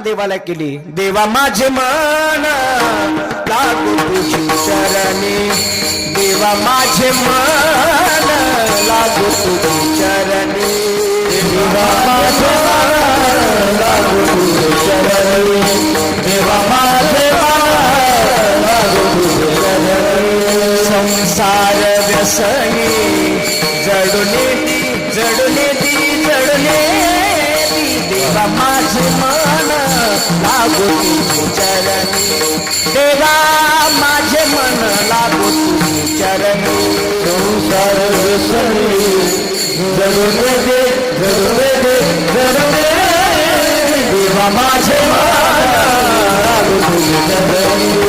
देवाला केली. देवा माझे मन लागू तुझी चरणी, देवा माझे मन लागू तुझी चरणी, देवा माझे मन लागू तुझी चरणी, देवा माझे मन लागू तुझी चरणी. संसार व्यसनी जडुने दी जडुने दी जडुने दी, देवा माझे मन लागू तुझी चरणी, देवा माझे मन लागू तुझी चरणी. संसार व्यसनी जडुने दे जडुने दे जडुने, देवा माझे मन लागू तुझी चरणी,